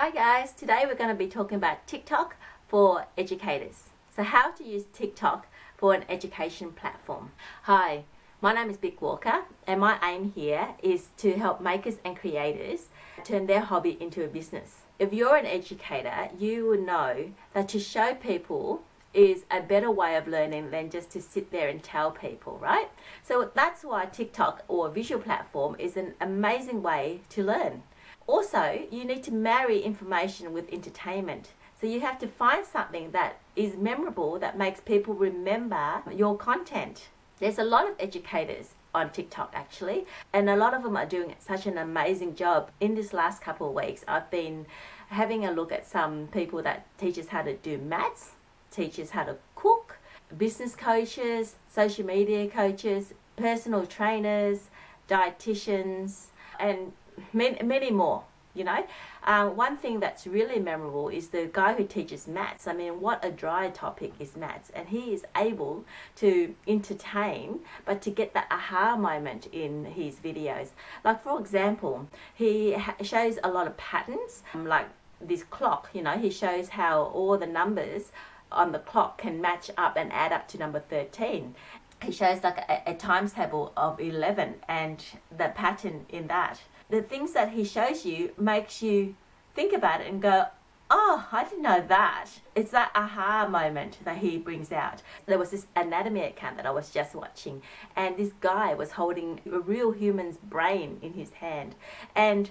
Hi guys, today we're going to be talking about TikTok for educators. So how to use TikTok for an education platform. Hi, my name is Bic Walker and my aim here is to help makers and creators turn their hobby into a business. If you're an educator, you will know that to show people is a better way of learning than just to sit there and tell people, right? So that's why TikTok or visual platform is an amazing way to learn. Also, you need to marry information with entertainment. So you have to find something that is memorable, that makes people remember your content. There's a lot of educators on TikTok actually, and a lot of them are doing such an amazing job. In this last couple of weeks, I've been having a look at some people that teach us how to do maths, teach us how to cook, business coaches, social media coaches, personal trainers, dietitians, and many more. One thing that's really memorable is the guy who teaches maths. I mean, what a dry topic is maths, and he is able to entertain but to get the aha moment in his videos. Like, for example, he shows a lot of patterns, like this clock. He shows how all the numbers on the clock can match up and add up to number 13. He shows like a times table of 11 and the pattern in that. The things that he shows you makes you think about it and go, oh, I didn't know that. It's that aha moment that he brings out. There was this anatomy account that I was just watching, and this guy was holding a real human's brain in his hand. And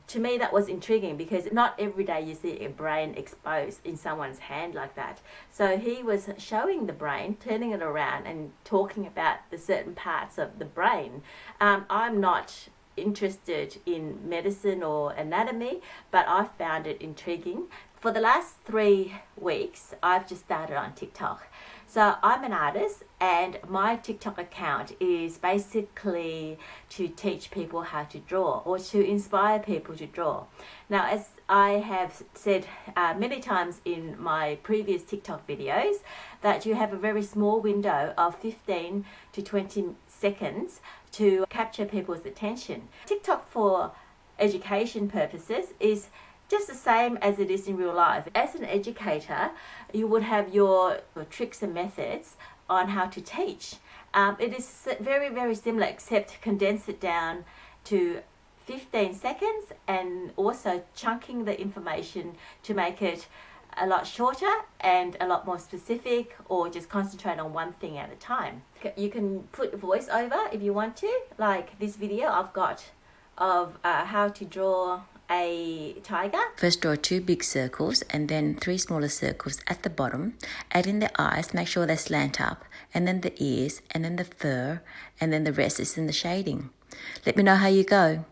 to me, that was intriguing because not every day you see a brain exposed in someone's hand like that. So he was showing the brain, turning it around and talking about the certain parts of the brain. I'm not interested in medicine or anatomy, but I found it intriguing. For the last 3 weeks, I've just started on TikTok. So I'm an artist, and my TikTok account is basically to teach people how to draw or to inspire people to draw. Now, as I have said many times in my previous TikTok videos, that you have a very small window of 15 to 20 seconds to capture people's attention. TikTok for education purposes is just the same as it is in real life. As an educator, you would have your tricks and methods on how to teach. It is very, very similar, except condense it down to 15 seconds and also chunking the information to make it a lot shorter and a lot more specific, or just concentrate on one thing at a time. You can put voiceover if you want to, like this video I've got of how to draw a tiger. First draw 2 big circles and then 3 smaller circles at the bottom. Add in the eyes, make sure they slant up, and then the ears, and then the fur, and then the rest is in the shading. Let me know how you go.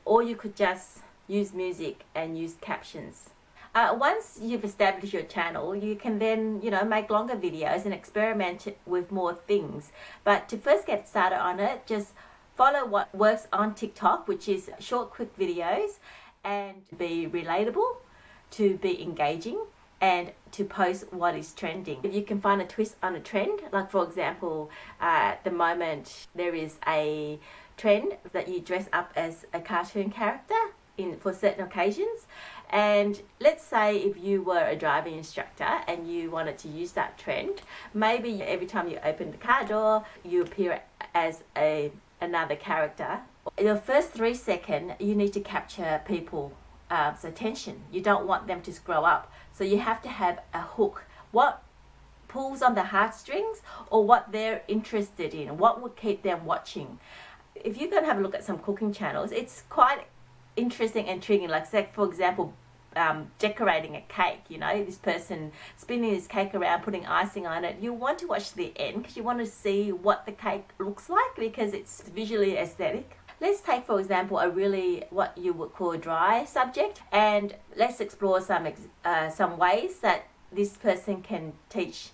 Or you could just use music and use captions. Once you've established your channel, you can then, make longer videos and experiment with more things. But to first get started on it, just follow what works on TikTok, which is short, quick videos, and be relatable, to be engaging, and to post what is trending. If you can find a twist on a trend, like for example, at the moment there is a trend that you dress up as a cartoon character for certain occasions. And let's say if you were a driving instructor and you wanted to use that trend, maybe every time you open the car door, you appear as another character. In the first 3 seconds, you need to capture people's attention. You don't want them to scroll up. So you have to have a hook. What pulls on the heartstrings, or what they're interested in, what would keep them watching. If you're going to have a look at some cooking channels, it's quite interesting and intriguing. Like, say, for example, decorating a cake, this person spinning this cake around, putting icing on it. You want to watch the end because you want to see what the cake looks like, because it's visually aesthetic. Let's take, for example, a really what you would call a dry subject, and let's explore some ways that this person can teach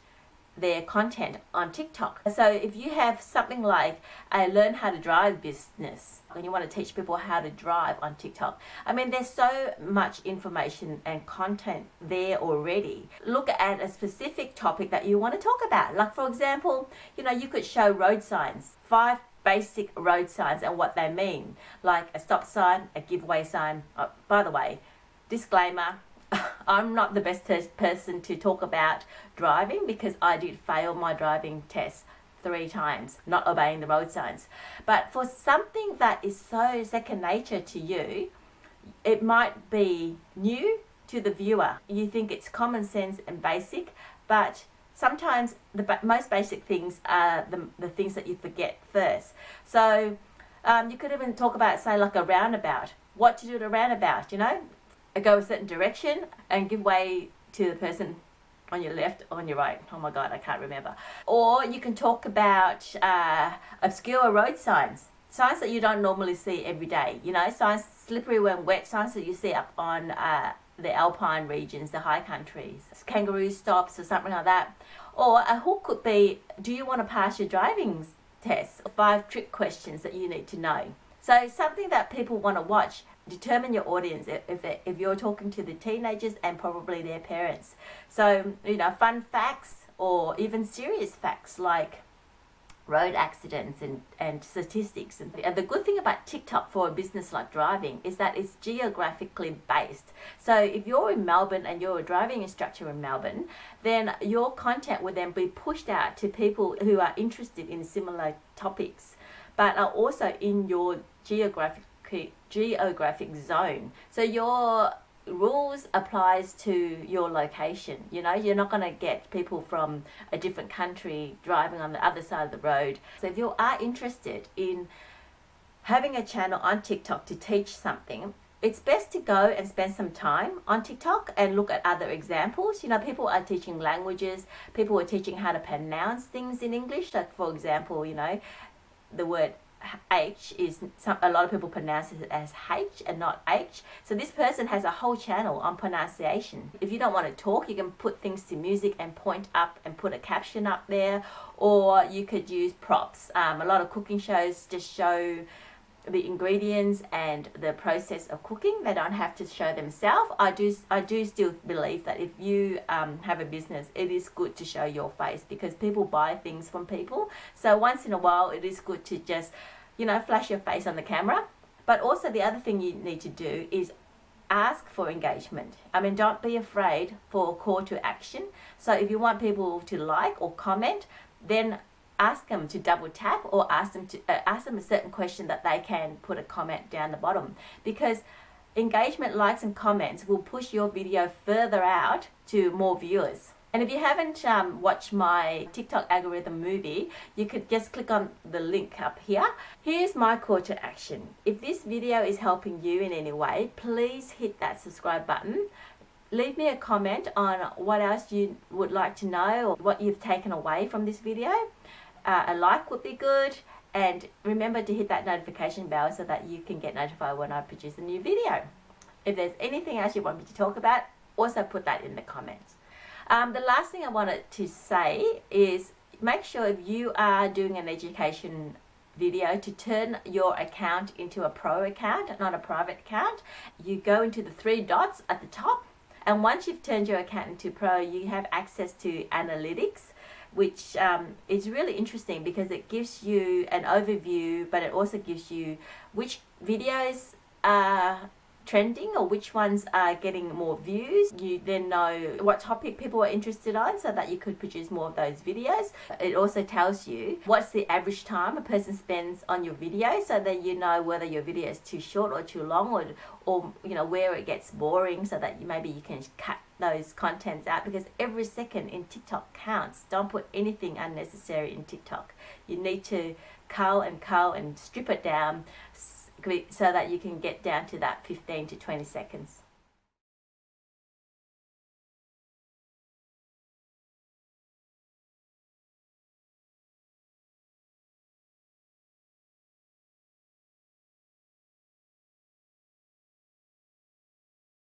their content on TikTok. So if you have something like a learn how to drive business, and you want to teach people how to drive on TikTok, I mean, there's so much information and content there already. Look at a specific topic that you want to talk about. Like, for example, you could show road signs, 5 basic road signs and what they mean, like a stop sign, a giveaway sign. Oh, by the way, disclaimer, I'm not the best person to talk about driving because I did fail my driving test 3 times, not obeying the road signs. But for something that is so second nature to you, it might be new to the viewer. You think it's common sense and basic, but sometimes the most basic things are the things that you forget first. So you could even talk about, say, like a roundabout. What to do at a roundabout, you know? Go a certain direction and give way to the person on your left or on your right. Oh my God, I can't remember. Or you can talk about obscure road signs. Signs that you don't normally see every day. You know, signs, slippery when wet, signs that you see up on the alpine regions, the high countries. Kangaroo stops or something like that. Or a hook could be, do you want to pass your driving test? 5 trick questions that you need to know. So something that people want to watch. Determine your audience if you're talking to the teenagers and probably their parents. So, you know, fun facts or even serious facts like road accidents and statistics. And the good thing about TikTok for a business like driving is that it's geographically based. So if you're in Melbourne and you're a driving instructor in Melbourne, then your content will then be pushed out to people who are interested in similar topics, but are also in your geographic zone. So your rules applies to your location. You know, you're not going to get people from a different country driving on the other side of the road. So if you are interested in having a channel on TikTok to teach something, it's best to go and spend some time on TikTok and look at other examples. You know, people are teaching languages, people are teaching how to pronounce things in English. Like, for example, you know, the word H is a lot of people pronounce it as H and not H. So this person has a whole channel on pronunciation. If you don't want to talk, you can put things to music and point up and put a caption up there, or you could use props. A lot of cooking shows just show the ingredients and the process of cooking. They don't have to show themselves. I do still believe that if you have a business, it is good to show your face because people buy things from people. So once in a while, it is good to just, you know, flash your face on the camera. But also the other thing you need to do is ask for engagement. I mean, don't be afraid for a call to action. So if you want people to like or comment, then ask them to double tap or ask them a certain question that they can put a comment down the bottom, because engagement, likes and comments will push your video further out to more viewers. And if you haven't watched my TikTok algorithm movie, you could just click on the link up here. Here's my call to action. If this video is helping you in any way, please hit that subscribe button. Leave me a comment on what else you would like to know or what you've taken away from this video. A like would be good, and remember to hit that notification bell so that you can get notified when I produce a new video. If there's anything else you want me to talk about, also put that in the comments. The last thing I wanted to say is make sure if you are doing an education video to turn your account into a pro account, not a private account. You go into the 3 dots at the top, and once you've turned your account into pro, you have access to analytics, which is really interesting because it gives you an overview, but it also gives you which videos are trending or which ones are getting more views. You then know what topic people are interested on so that you could produce more of those videos. It also tells you what's the average time a person spends on your video so that you know whether your video is too short or too long, or you know, where it gets boring so that maybe you can cut those contents out, because every second in TikTok counts. Don't put anything unnecessary in TikTok. You need to cull and strip it down so that you can get down to that 15 to 20 seconds.